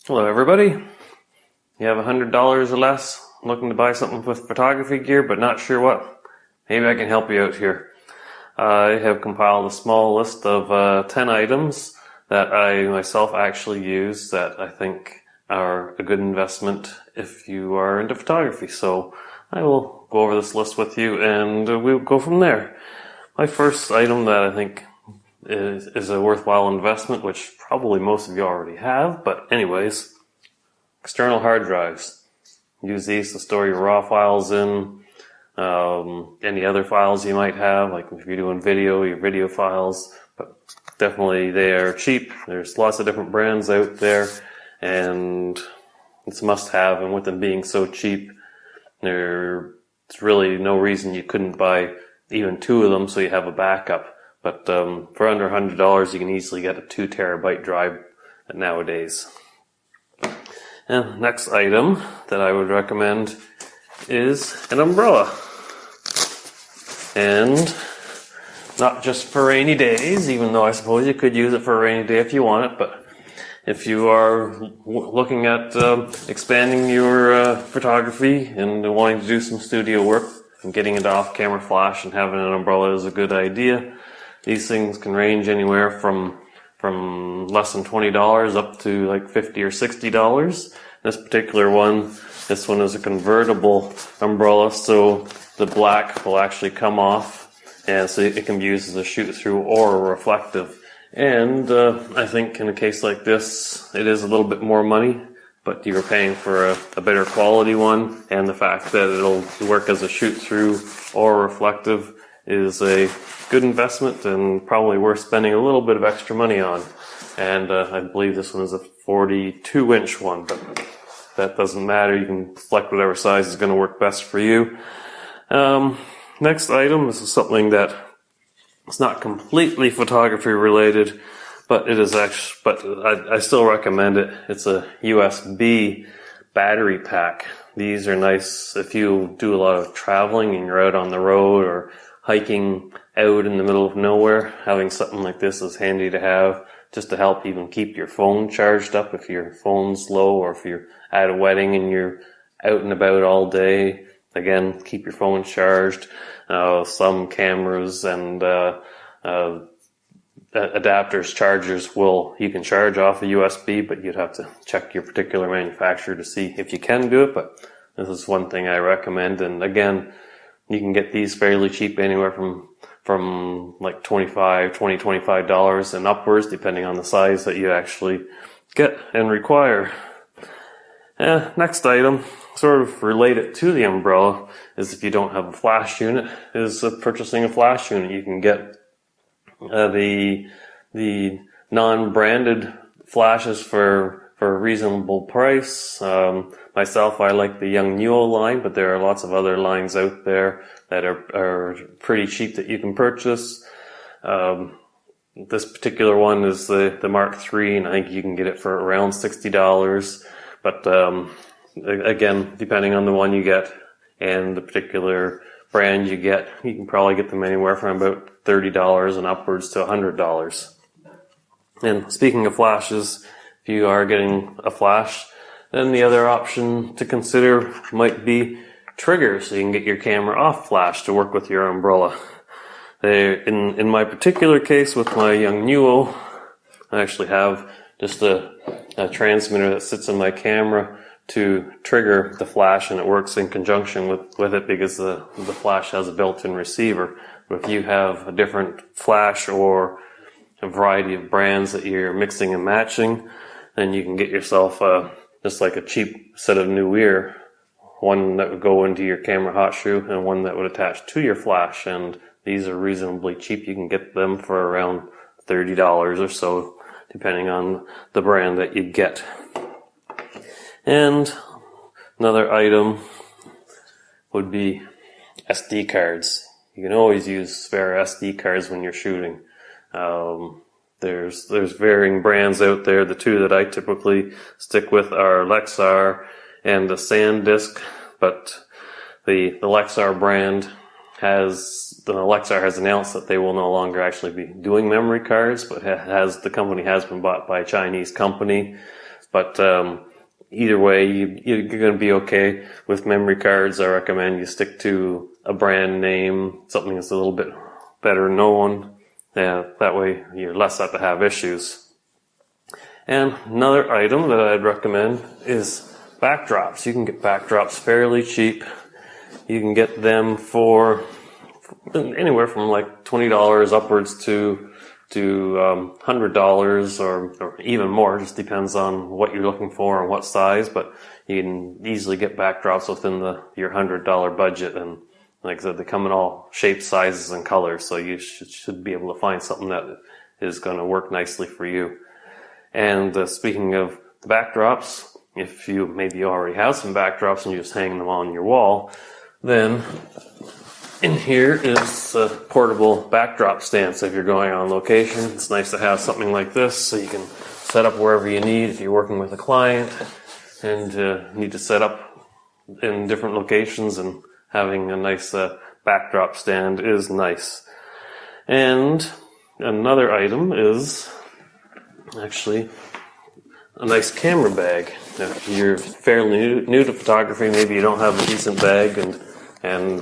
Hello everybody. You have $100 or less looking to buy something with photography gear but not sure what? Maybe I can help you out here. I have compiled a small list of 10 items that I myself actually use that I think are a good investment if you are into photography. So I will go over this list with you and we'll go from there. My first item that I think is a worthwhile investment, which probably most of you already have, but anyways, external hard drives. Use these to store your raw files in, any other files you might have, like if you're doing video, your video files, but definitely they are cheap. There's lots of different brands out there, and it's a must-have, and with them being so cheap, there's really no reason you couldn't buy even 2 of them so you have a backup. But for under $100, you can easily get a 2 terabyte drive nowadays. And next item that I would recommend is an umbrella. And not just for rainy days, even though I suppose you could use it for a rainy day if you want it, but if you are looking at expanding your photography and wanting to do some studio work, and getting into off-camera flash and having an umbrella is a good idea. These things can range anywhere from less than $20 up to like $50 or $60. This particular one, this one is a convertible umbrella, so the black will actually come off, and so it can be used as a shoot-through or a reflective. And I think in a case like this, it is a little bit more money, but you're paying for a better quality one, and the fact that it'll work as a shoot-through or reflective is a good investment and probably worth spending a little bit of extra money on. And I believe this one is a 42-inch one, but that doesn't matter. You can select whatever size is going to work best for you. Next item, this is something that it's not completely photography related, but it is actually, but I still recommend it. It's a USB battery pack. These are nice if you do a lot of traveling and you're out on the road or hiking out in the middle of nowhere. Having something like this is handy to have, just to help even keep your phone charged up if your phone's low, or if you're at a wedding and you're out and about all day. Again, keep your phone charged. Some cameras and adapters, chargers you can charge off a USB, but you'd have to check your particular manufacturer to see if you can do it. But this is one thing I recommend. And again, you can get these fairly cheap, anywhere from like $25 and upwards, depending on the size that you actually get and require. Next item, sort of related to the umbrella, is if you don't have a flash unit, is purchasing a flash unit. You can get the non-branded flashes for a reasonable price. Myself, I like the Young Newell line, but there are lots of other lines out there that are pretty cheap that you can purchase. This particular one is the Mark III, and I think you can get it for around $60. But again, depending on the one you get and the particular brand you get, you can probably get them anywhere from about $30 and upwards to $100. And speaking of flashes, if you are getting a flash, then the other option to consider might be triggers, so you can get your camera off flash to work with your umbrella. In my particular case with my Young Newell, I actually have just a transmitter that sits in my camera to trigger the flash, and it works in conjunction with it because the flash has a built-in receiver. But if you have a different flash or a variety of brands that you're mixing and matching, then you can get yourself just like a cheap set of new ear, one that would go into your camera hot shoe and one that would attach to your flash. And these are reasonably cheap. You can get them for around $30 or so, depending on the brand that you get. And another item would be SD cards. You can always use spare SD cards when you're shooting. There's varying brands out there. The 2 that I typically stick with are Lexar and the SanDisk, but the Lexar brand Lexar has announced that they will no longer actually be doing memory cards, but the company has been bought by a Chinese company. But either way, you're going to be okay. With memory cards, I recommend you stick to a brand name, something that's a little bit better known. That way you're less apt to have issues. And another item that I'd recommend is backdrops. You can get backdrops fairly cheap. You can get them for anywhere from like $20 upwards to $100 or even more. It just depends on what you're looking for and what size, but you can easily get backdrops within your $100 budget. And like I said, they come in all shapes, sizes, and colors, so you should be able to find something that is going to work nicely for you. And speaking of the backdrops, if you maybe already have some backdrops and you just hang them on your wall, then in here is a portable backdrop stand. So if you're going on location, it's nice to have something like this so you can set up wherever you need. If you're working with a client and need to set up in different locations, and having a nice backdrop stand is nice. And another item is actually a nice camera bag. If you're fairly new to photography, maybe you don't have a decent bag, and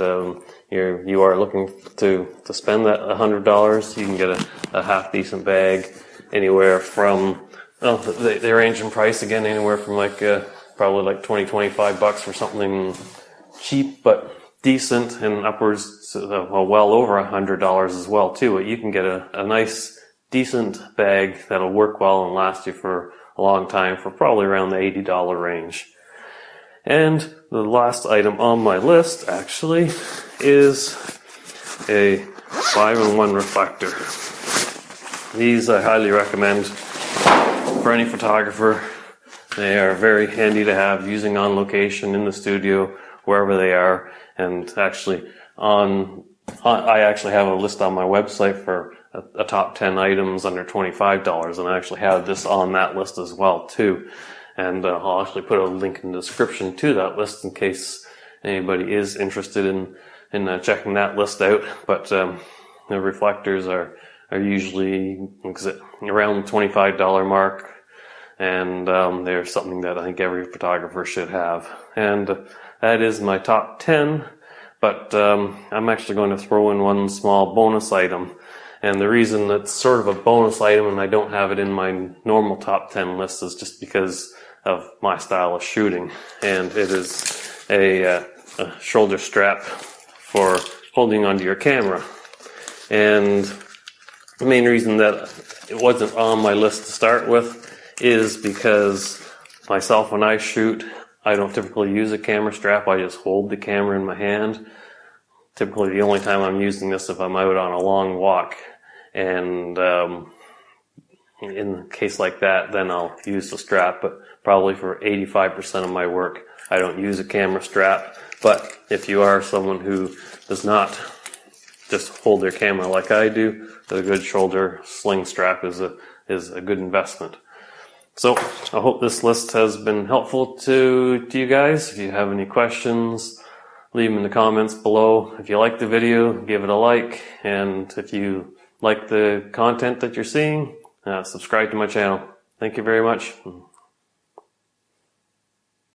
you are looking to spend that $100, you can get a half decent bag anywhere from, they range in price again, anywhere from probably like $20-25 for something cheap but decent, and upwards to, well over $100 as well too. You can get a nice decent bag that'll work well and last you for a long time, for probably around the $80 range. And the last item on my list actually is a 5-in-1 reflector. These I highly recommend for any photographer. They are very handy to have, using on location, in the studio, wherever they are. And actually I actually have a list on my website for a top 10 items under $25, and I actually have this on that list as well too. And I'll actually put a link in the description to that list in case anybody is interested in checking that list out. But the reflectors are usually around the $25 mark, and they're something that I think every photographer should have. And that is my top 10, but I'm actually going to throw in one small bonus item. And the reason it's sort of a bonus item and I don't have it in my normal top 10 list is just because of my style of shooting. And it is a shoulder strap for holding onto your camera. And the main reason that it wasn't on my list to start with is because myself, when I shoot, I don't typically use a camera strap. I just hold the camera in my hand. Typically the only time I'm using this if I'm out on a long walk. And in a case like that, then I'll use the strap. But probably for 85% of my work, I don't use a camera strap. But if you are someone who does not just hold their camera like I do, a good shoulder sling strap is a good investment. So I hope this list has been helpful to you guys. If you have any questions, leave them in the comments below. If you like the video, give it a like. And if you like the content that you're seeing, subscribe to my channel. Thank you very much.